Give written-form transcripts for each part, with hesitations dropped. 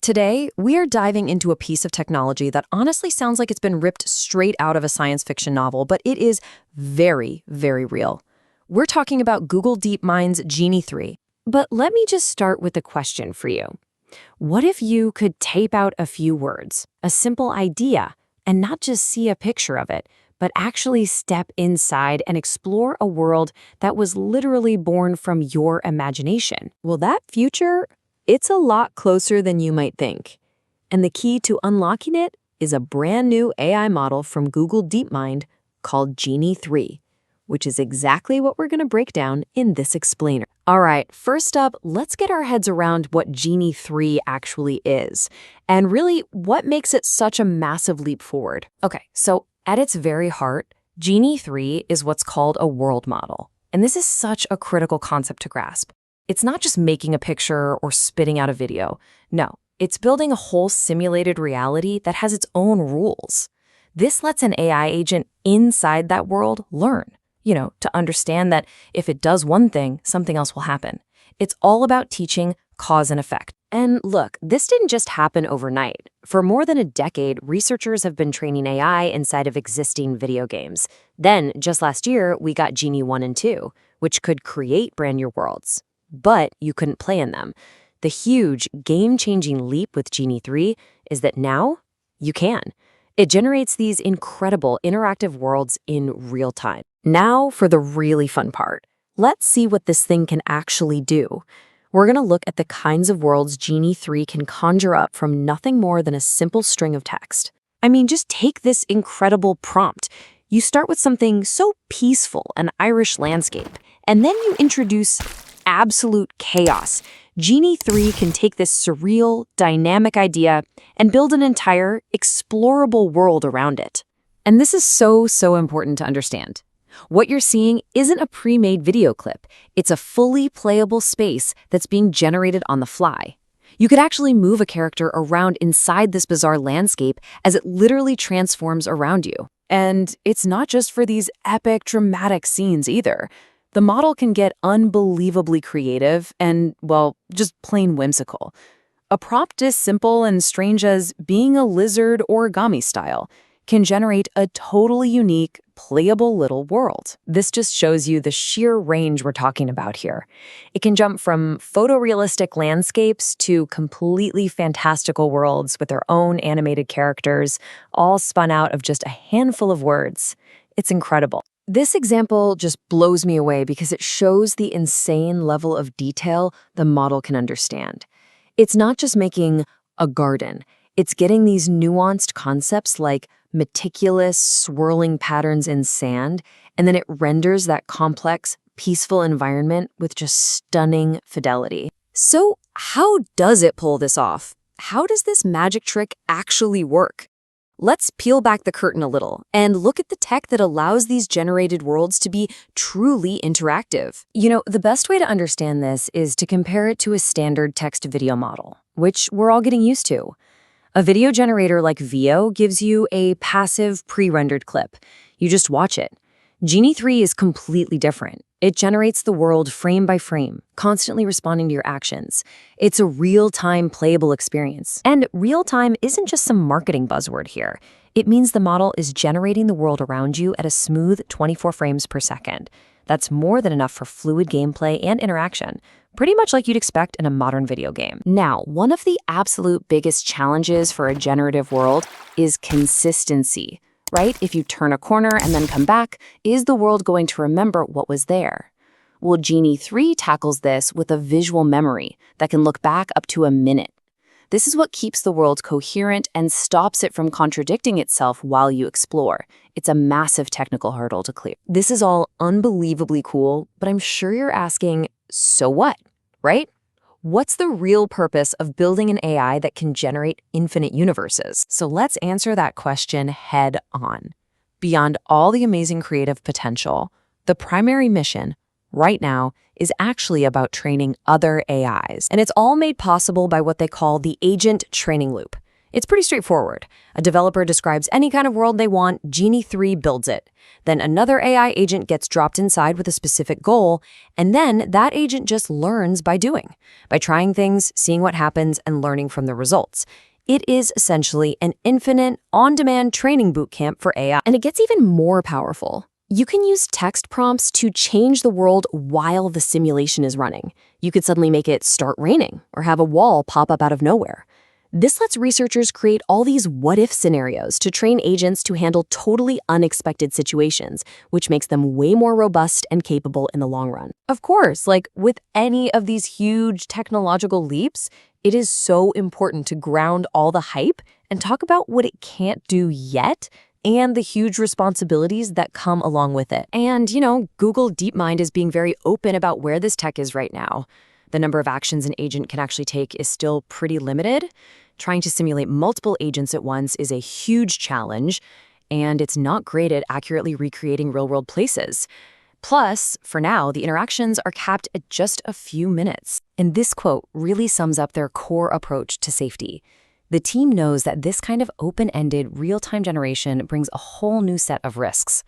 Today, we are diving into a piece of technology that honestly sounds like it's been ripped straight out of a science fiction novel, but it is very, very real. We're talking about Google DeepMind's Genie 3. But let me just start with a question for you. What if you could tape out a few words, a simple idea, and not just see a picture of it, but actually step inside and explore a world that was literally born from your imagination? Well, that future, it's a lot closer than you might think. And the key to unlocking it is a brand new AI model from Google DeepMind called Genie 3, which is exactly what we're going to break down in this explainer. All right, first up, let's get our heads around what Genie 3 actually is, and really what makes it such a massive leap forward. Okay, so at its very heart, Genie 3 is what's called a world model. And this is such a critical concept to grasp. It's not just making a picture or spitting out a video. No, it's building a whole simulated reality that has its own rules. This lets an AI agent inside that world learn, to understand that if it does one thing, something else will happen. It's all about teaching cause and effect. And look, this didn't just happen overnight. For more than a decade, researchers have been training AI inside of existing video games. Then, just last year, we got Genie 1 and 2, which could create brand new worlds. But you couldn't play in them. The huge, game-changing leap with Genie 3 is that now you can. It generates these incredible interactive worlds in real time. Now for the really fun part. Let's see what this thing can actually do. We're going to look at the kinds of worlds Genie 3 can conjure up from nothing more than a simple string of text. I mean, just take this incredible prompt. You start with something so peaceful, an Irish landscape, and then you introduce absolute chaos. Genie 3 can take this surreal, dynamic idea and build an entire, explorable world around it. And this is so important to understand. What you're seeing isn't a pre-made video clip. It's a fully playable space that's being generated on the fly. You could actually move a character around inside this bizarre landscape as it literally transforms around you. And it's not just for these epic, dramatic scenes either. The model can get unbelievably creative and, well, just plain whimsical. A prompt as simple and strange as being a lizard origami style can generate a totally unique, playable little world. This just shows you the sheer range we're talking about here. It can jump from photorealistic landscapes to completely fantastical worlds with their own animated characters, all spun out of just a handful of words. It's incredible. This example just blows me away because it shows the insane level of detail the model can understand. It's not just making a garden. It's getting these nuanced concepts like meticulous, swirling patterns in sand, and then it renders that complex, peaceful environment with just stunning fidelity. So how does it pull this off? How does this magic trick actually work? Let's peel back the curtain a little and look at the tech that allows these generated worlds to be truly interactive. The best way to understand this is to compare it to a standard text-to-video model, which we're all getting used to. A video generator like Veo gives you a passive, pre-rendered clip. You just watch it. Genie 3 is completely different. It generates the world frame by frame, constantly responding to your actions. It's a real-time playable experience. And real-time isn't just some marketing buzzword here. It means the model is generating the world around you at a smooth 24 frames per second. That's more than enough for fluid gameplay and interaction, pretty much like you'd expect in a modern video game. Now, one of the absolute biggest challenges for a generative world is consistency. Right? If you turn a corner and then come back, is the world going to remember what was there? Well, Genie 3 tackles this with a visual memory that can look back up to a minute. This is what keeps the world coherent and stops it from contradicting itself while you explore. It's a massive technical hurdle to clear. This is all unbelievably cool, but I'm sure you're asking, so what? Right? What's the real purpose of building an AI that can generate infinite universes? So let's answer that question head on. Beyond all the amazing creative potential, the primary mission right now is actually about training other AIs. And it's all made possible by what they call the agent training loop. It's pretty straightforward. A developer describes any kind of world they want, Genie 3 builds it. Then another AI agent gets dropped inside with a specific goal, and then that agent just learns by doing, by trying things, seeing what happens, and learning from the results. It is essentially an infinite, on-demand training boot camp for AI. And it gets even more powerful. You can use text prompts to change the world while the simulation is running. You could suddenly make it start raining or have a wall pop up out of nowhere. This lets researchers create all these what-if scenarios to train agents to handle totally unexpected situations, which makes them way more robust and capable in the long run. Of course, like with any of these huge technological leaps, it is so important to ground all the hype and talk about what it can't do yet and the huge responsibilities that come along with it. And, Google DeepMind is being very open about where this tech is right now. The number of actions an agent can actually take is still pretty limited. Trying to simulate multiple agents at once is a huge challenge, and it's not great at accurately recreating real-world places. Plus, for now, the interactions are capped at just a few minutes. And this quote really sums up their core approach to safety. The team knows that this kind of open-ended, real-time generation brings a whole new set of risks.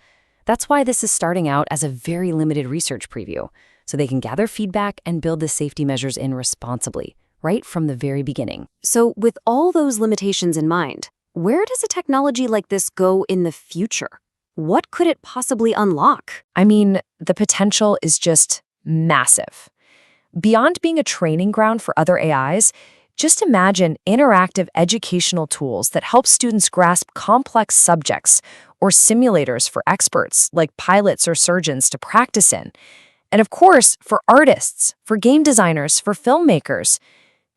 That's why this is starting out as a very limited research preview, so they can gather feedback and build the safety measures in responsibly, right from the very beginning. So with all those limitations in mind, where does a technology like this go in the future? What could it possibly unlock? I mean, the potential is just massive. Beyond being a training ground for other AIs, just imagine interactive educational tools that help students grasp complex subjects, or simulators for experts like pilots or surgeons to practice in. And of course, for artists, for game designers, for filmmakers,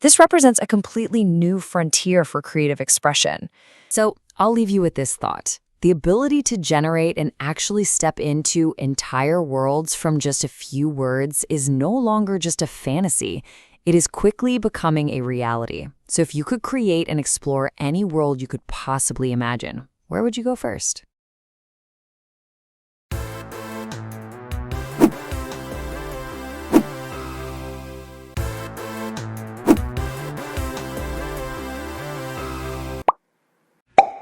this represents a completely new frontier for creative expression. So I'll leave you with this thought. The ability to generate and actually step into entire worlds from just a few words is no longer just a fantasy. It is quickly becoming a reality. So if you could create and explore any world you could possibly imagine, where would you go first?